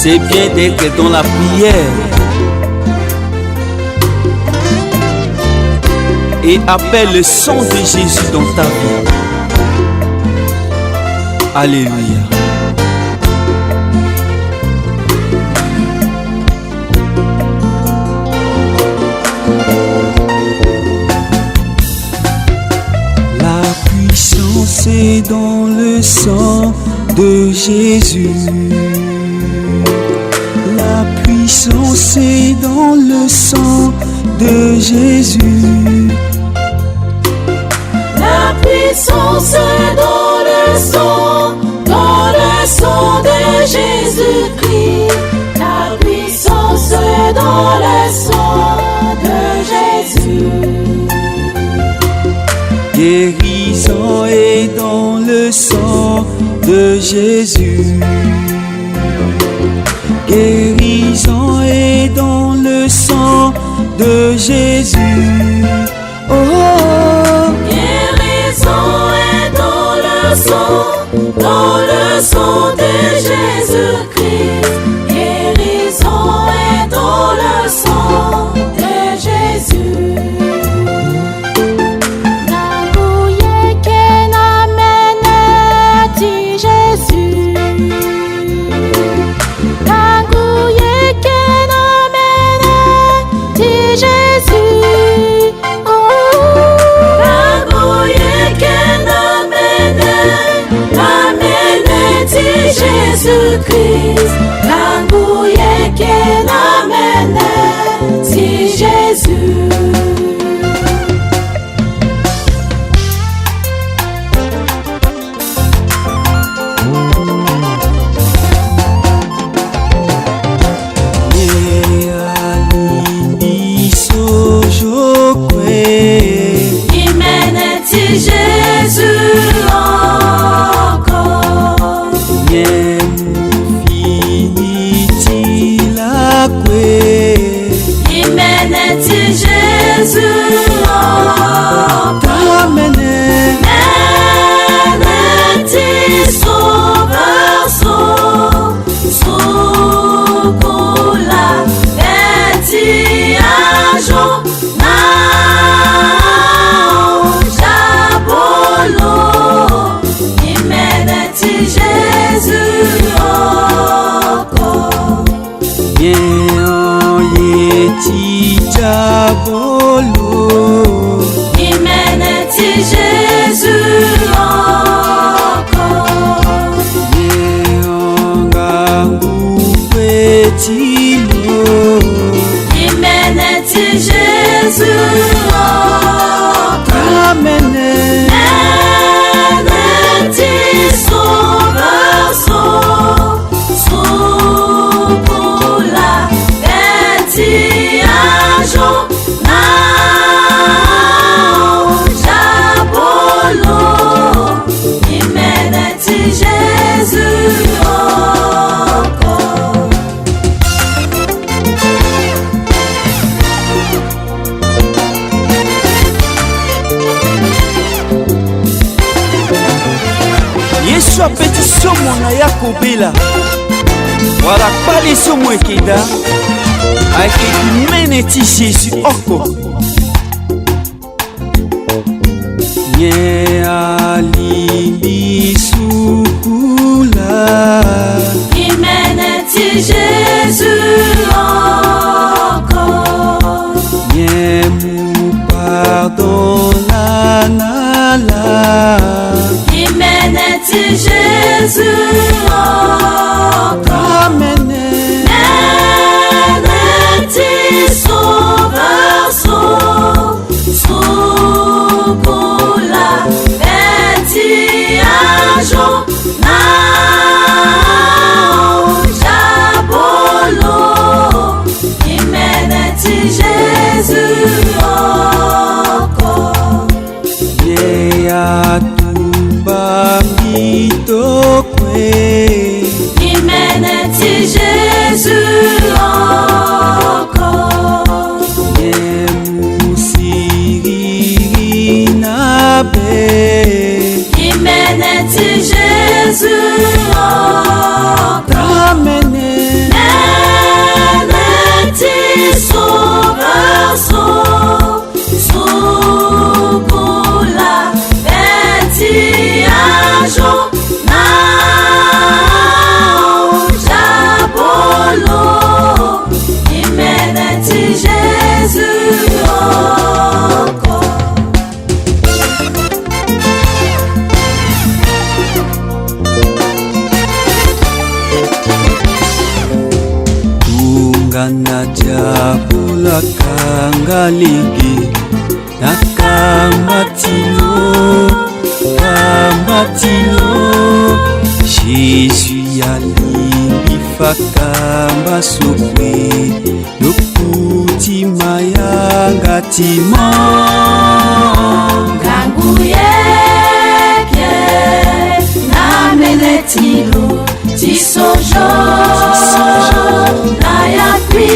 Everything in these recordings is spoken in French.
C'est bien d'être dans la prière et appelle le sang de Jésus dans ta vie. Alléluia. La puissance est dans le sang de Jésus. La puissance est dans le sang de Jésus. La puissance est dans le sang de Jésus-Christ. La puissance est dans le sang de Jésus. Guérison est dans le sang de Jésus. Guérison est dans le sang de Jésus. Oh, oh. Guérison est dans le sang de Jésus-Christ. Guérison est dans le sang de Jésus. Nabouye kenamene ti Jésus. Nabouye kenamene ti Jésus. Oh, nabouye kenamene ti Jésus-Christ. Nabouye kenamene ti Jésus. Kobela wala pale somo ekeda ake mene ti Jésus oko nye alili sukula imene ti Jésus oko nye mu pardon la nala imene ti Jésus Jésus, sauveur sukula beti ajo na jabolo imeneti Jésus oko tungana jabula kangaligi nakamatino Jésus alimbi fakamba sokwe lokuti mayanga timo gangu yeke na menetilo tisojo na yakwi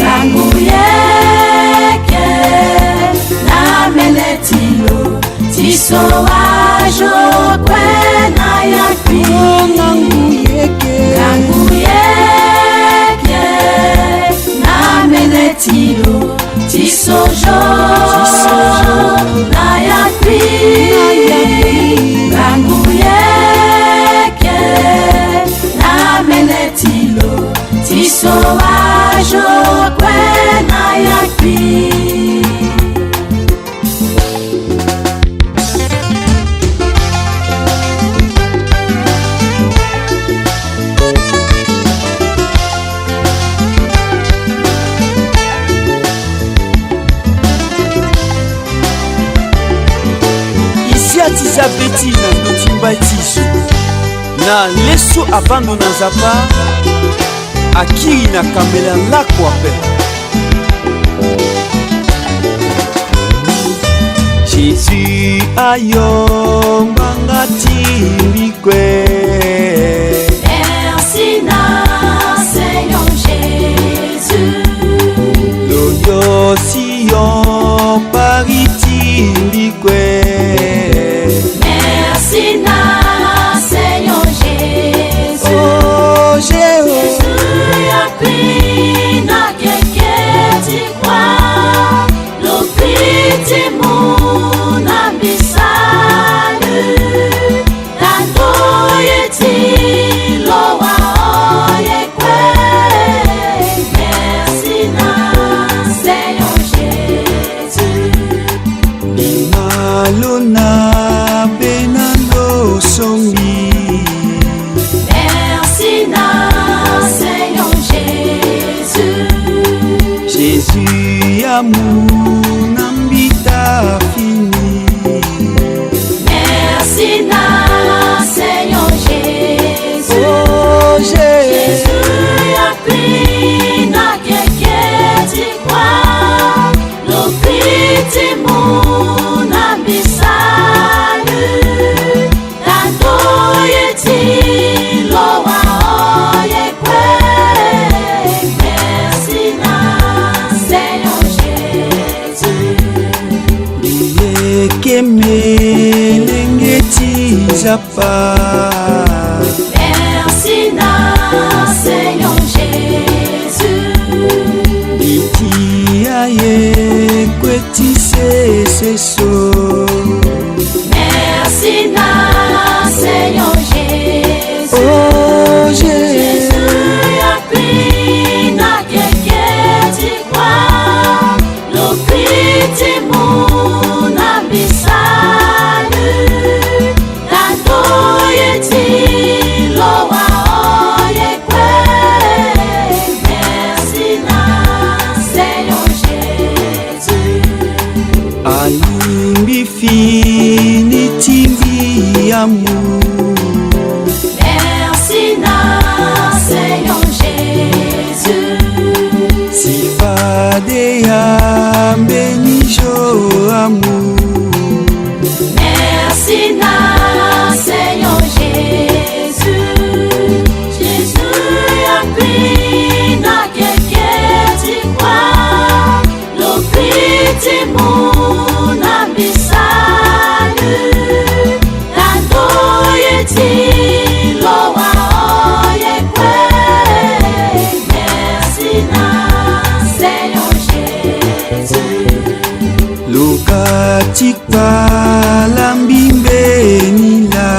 gangu yeke na menetilo tisoajo kwe na yakwi gangu yeke na menetilo tisojo na yakwi gangu yeke na menetilo tisoajo kwe na yakwi tiza beti na ndotimba tiso na leso abando na zapa akiri na kamela lako ape Jésus ayombanga timbikwe merci na Seigneur Jésus loyo siyon paritimbikwe merci na Seigneur Jésus oh Jésus Jésus a pris na keketi kwa lopiti muna bisalu tando yeti lowa oyekwe merci na Seigneur Jésus Malona benando songi merci na Seigneur Jésus Jésus amour nambita fini merci na Seigneur Jésus oh Jésus a pris na keketi kwa lopiti muna bisalu tando yeti lowa oyekwe merci na Seigneur Jésus yekemelengeti zapa merci na Seigneur Jésus litia ye kwetise seso merci na Seigneur Jésus oh Jésus Jésus a pris na keketi kwa lopiti muna bisalu tando yeti na Seigneur Jésus. Lokatika lambimbenila.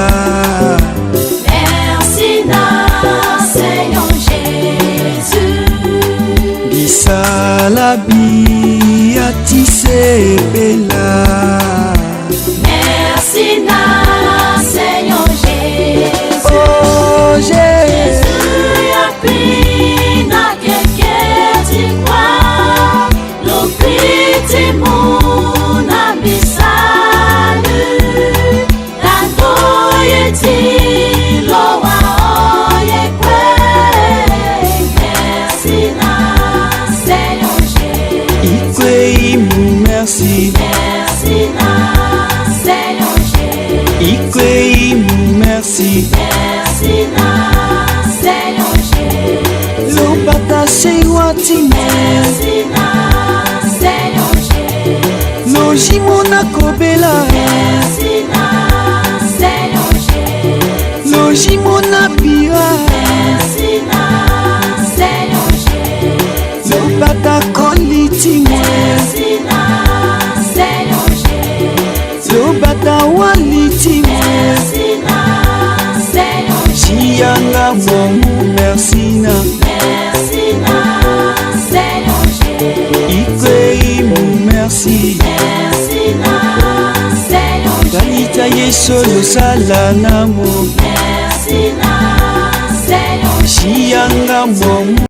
Merci na Seigneur Jésus. Bisalabi atisepela. Merci na Seigneur Jésus. Oh Jésus. Merci. Merci na Seigneur Jésus. Ikweimu merci. Merci na Seigneur Jésus. Lobata seiwatimo. Merci na Seigneur Jésus. Lojimona kobela. Merci na Seigneur Jésus. Lojimona bira. Merci na Seigneur Jésus. Lobata kolitimo. Merci na Seigneur Jésus. Lobata walitimo. Merci na Seigneur Jésus. Chianga momu merci na. Merci na Seigneur Jésus. Ikweimu merci. Merci na Seigneur Jésus. Kalita yesolo sala namo. Merci na Seigneur Jésus. Chianga momu.